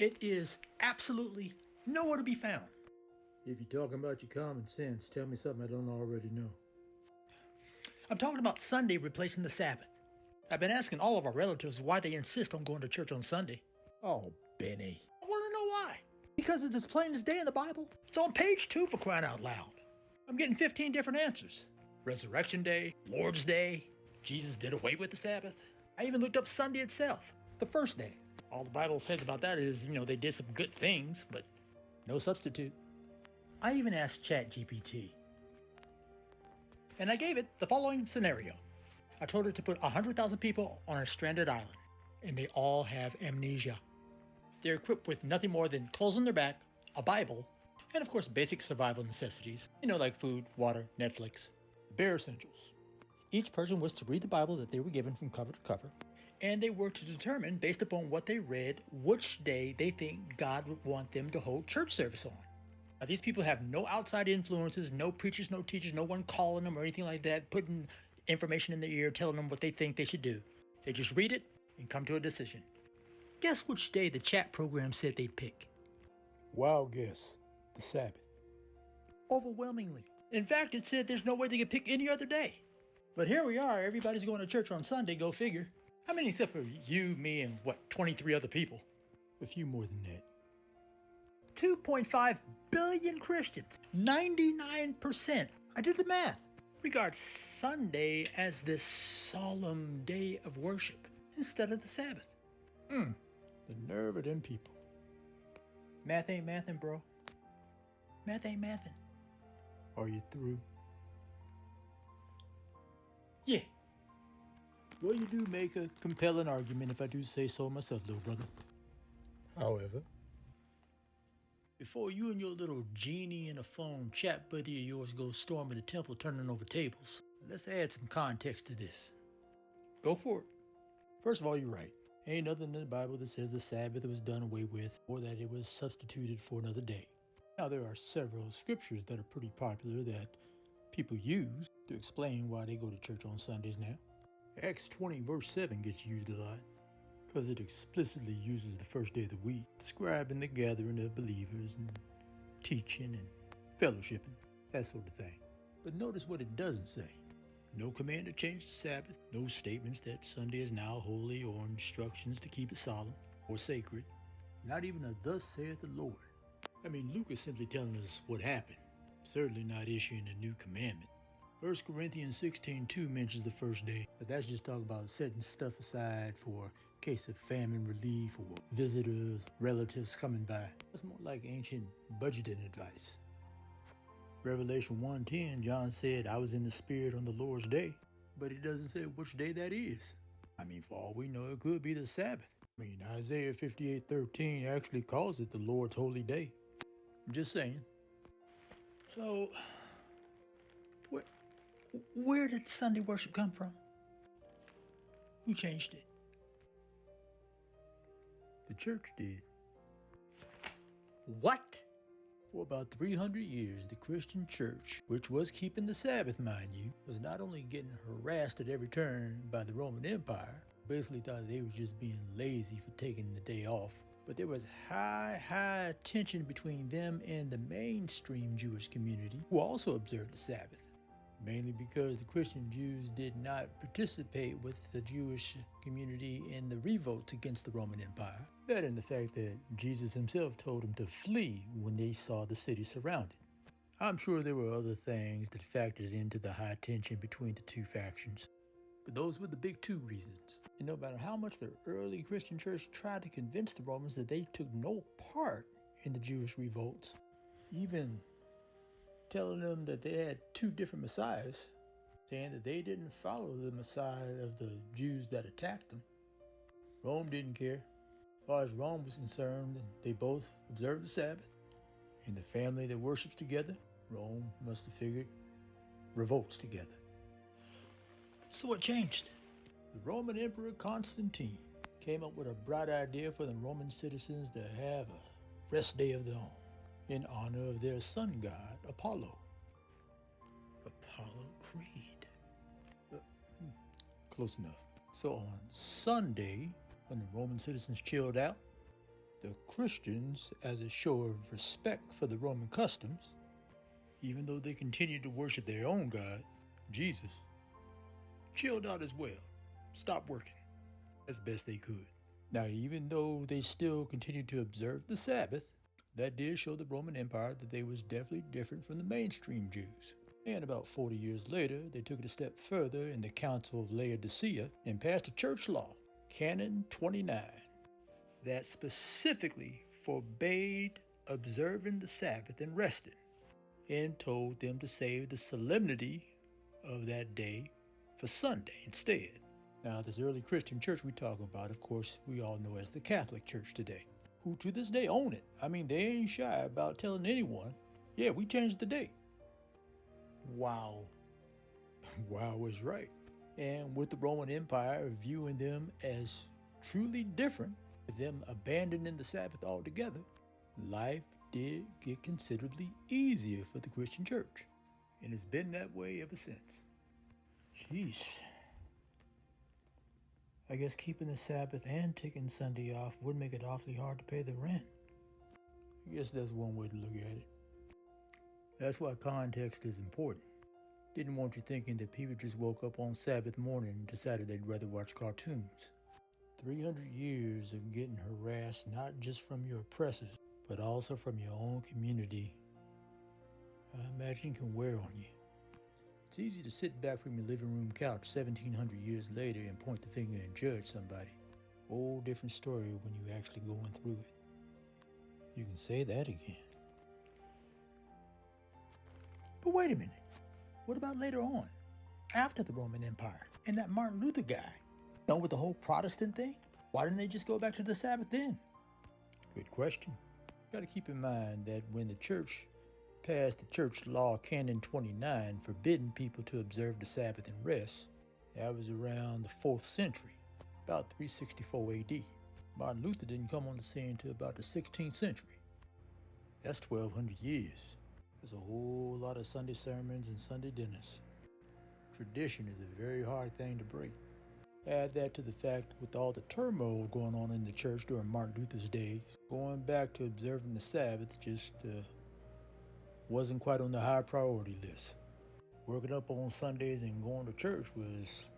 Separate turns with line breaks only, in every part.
It is absolutely nowhere to be found.
If you're talking about your common sense, tell me something I don't already know.
I'm talking about Sunday replacing the Sabbath. I've been asking all of our relatives why they insist on going to church on Sunday.
Oh, Benny.
I want to know why.
Because it's as plain as day in the Bible.
It's on page 2 for crying out loud. I'm getting 15 different answers. Resurrection Day, Lord's Day, Jesus did away with the Sabbath. I even looked up Sunday itself, the first day. All the Bible says about that is, they did some good things, but
No substitute.
I even asked ChatGPT. And I gave it the following scenario. I told it to put 100,000 people on a stranded island, and they all have amnesia. They're equipped with nothing more than clothes on their back, a Bible, and of course basic survival necessities, like food, water, Netflix.
The bare essentials. Each person was to read the Bible that they were given from cover to cover.
And they were to determine, based upon what they read, which day they think God would want them to hold church service on. Now, these people have no outside influences, no preachers, no teachers, no one calling them or anything like that, putting information in their ear, telling them what they think they should do. They just read it and come to a decision. Guess which day the chat program said they'd pick?
Wild guess. The Sabbath.
Overwhelmingly. In fact, it said there's no way they could pick any other day. But here we are, everybody's going to church on Sunday, go figure. How many except for you, me, and 23 other people?
A few more than that.
2.5 billion Christians. 99%. I did the math. Regard Sunday as this solemn day of worship instead of the Sabbath.
The nerve of them people.
Math ain't mathin', bro. Math ain't mathin'.
Are you through?
Yeah.
Well, you do make a compelling argument if I do say so myself, little brother. However,
Before you and your little genie in a phone chat buddy of yours go storming the temple turning over tables, let's add some context to this. Go for it.
first of all, you're right. Ain't nothing in the Bible that says the Sabbath was done away with or that it was substituted for another day. Now, there are several scriptures that are pretty popular that people use to explain why they go to church on Sundays now. Acts 20 verse 7 gets used a lot because it explicitly uses the first day of the week, describing the gathering of believers and teaching and fellowshipping, that sort of thing. But notice what it doesn't say. No command to change the Sabbath, no statements that Sunday is now holy or instructions to keep it solemn or sacred. Not even a thus saith the Lord. Luke is simply telling us what happened, certainly not issuing a new commandment. 1 Corinthians 16:2 mentions the first day, but that's just talking about setting stuff aside for a case of famine relief or visitors, relatives coming by. That's more like ancient budgeting advice. Revelation 1:10, John said, I was in the Spirit on the Lord's day, but he doesn't say which day that is. For all we know, it could be the Sabbath. Isaiah 58:13 actually calls it the Lord's holy day. I'm just saying.
So, where did Sunday worship come from? Who changed it?
The church did.
What?
For about 300 years, the Christian church, which was keeping the Sabbath, mind you, was not only getting harassed at every turn by the Roman Empire, basically thought they were just being lazy for taking the day off, but there was high tension between them and the mainstream Jewish community, who also observed the Sabbath. Mainly because the Christian Jews did not participate with the Jewish community in the revolt against the Roman Empire. That and the fact that Jesus himself told them to flee when they saw the city surrounded. I'm sure there were other things that factored into the high tension between the two factions. But those were the big two reasons. And no matter how much the early Christian church tried to convince the Romans that they took no part in the Jewish revolts, even telling them that they had two different messiahs, saying that they didn't follow the Messiah of the Jews that attacked them. Rome didn't care. As far as Rome was concerned, they both observed the Sabbath. And the family that worships together, Rome must have figured, revolts together.
So what changed?
The Roman Emperor Constantine came up with a bright idea for the Roman citizens to have a rest day of their own, in honor of their sun god, Apollo.
Apollo Creed.
Close enough. So on Sunday, when the Roman citizens chilled out, the Christians, as a show of respect for the Roman customs, even though they continued to worship their own God, Jesus, chilled out as well, stopped working as best they could. Now, even though they still continued to observe the Sabbath, that did show the Roman Empire that they was definitely different from the mainstream Jews. And about 40 years later, they took it a step further in the Council of Laodicea and passed a church law, Canon 29, that specifically forbade observing the Sabbath and resting, and told them to save the solemnity of that day for Sunday instead. Now, this early Christian church we talk about, of course, we all know as the Catholic Church today, who to this day own it. I mean, they ain't shy about telling anyone, yeah, we changed the date. Wow. Wow is right. And with the Roman Empire viewing them as truly different, with them abandoning the Sabbath altogether, life did get considerably easier for the Christian church. And it's been that way ever since. Jeez. I guess keeping the Sabbath and taking Sunday off would make it awfully hard to pay the rent. I guess that's one way to look at it. That's why context is important. Didn't want you thinking that people just woke up on Sabbath morning and decided they'd rather watch cartoons. 300 years of getting harassed not just from your oppressors, but also from your own community, I imagine can wear on you. It's easy to sit back from your living room couch 1700 years later and point the finger and judge somebody. Whole different story when you're actually going through it. You can say that again. But wait a minute. What about later on, after the Roman Empire, and that Martin Luther guy? With the whole Protestant thing? Why didn't they just go back to the Sabbath then? Good question. Got to keep in mind that when the church passed the church law Canon 29 forbidding people to observe the Sabbath and rest, that was around the 4th century, about 364 AD. Martin Luther didn't come on the scene until about the 16th century. That's 1,200 years. There's a whole lot of Sunday sermons and Sunday dinners. Tradition is a very hard thing to break. Add that to the fact that with all the turmoil going on in the church during Martin Luther's days, going back to observing the Sabbath just wasn't quite on the high priority list. Working up on Sundays and going to church was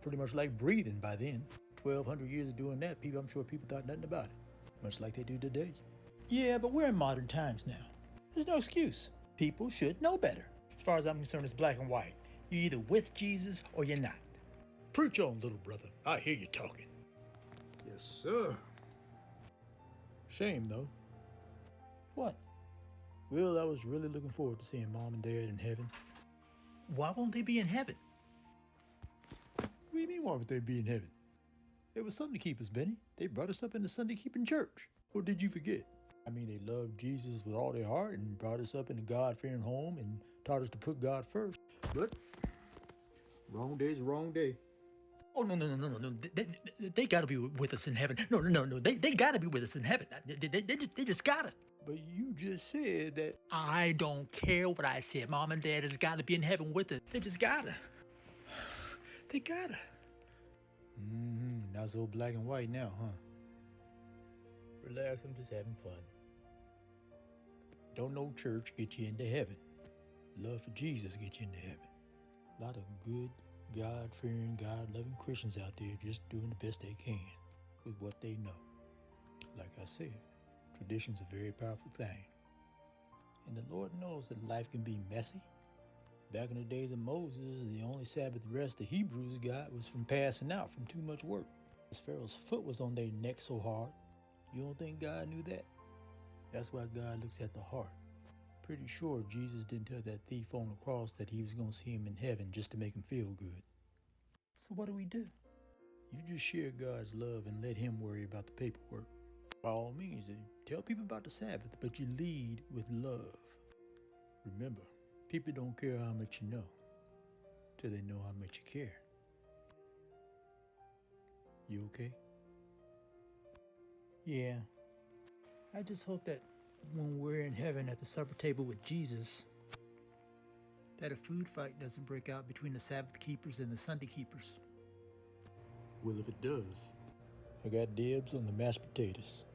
pretty much like breathing by then. 1,200 years of doing that, I'm sure people thought nothing about it, much like they do today. Yeah, but we're in modern times now. There's no excuse. People should know better. As far as I'm concerned, it's black and white. You're either with Jesus or you're not. Preach on, little brother. I hear you talking. Yes, sir. Shame, though. What? Well, I was really looking forward to seeing Mom and Dad in heaven.
Why won't they be in heaven?
What do you mean, why would they be in heaven? There was something to keep us, Benny. They brought us up in the Sunday-keeping church. Or did you forget? I mean, they loved Jesus with all their heart and brought us up in a God-fearing home and taught us to put God first. But wrong day's the wrong day.
Oh, no. They got to be with us in heaven. No. They got to be with us in heaven. They just got to.
But you just said that.
I don't care what I said. Mom and Dad has got to be in heaven with us. They just got to. They got to.
Not so black and white now, huh? Relax, I'm just having fun. Don't know church get you into heaven. Love for Jesus get you into heaven. A lot of good, God-fearing, God-loving Christians out there just doing the best they can with what they know. Like I said, tradition's a very powerful thing. And the Lord knows that life can be messy. Back in the days of Moses, the only Sabbath rest the Hebrews got was from passing out from too much work. As Pharaoh's foot was on their neck so hard, you don't think God knew that? That's why God looks at the heart. Pretty sure Jesus didn't tell that thief on the cross that he was going to see him in heaven just to make him feel good. So what do? You just share God's love and let him worry about the paperwork. By all means, tell people about the Sabbath, but you lead with love. Remember, people don't care how much you know till they know how much you care. You okay? Yeah. I just hope that when we're in heaven at the supper table with Jesus, that a food fight doesn't break out between the Sabbath keepers and the Sunday keepers. Well, if it does, I got dibs on the mashed potatoes.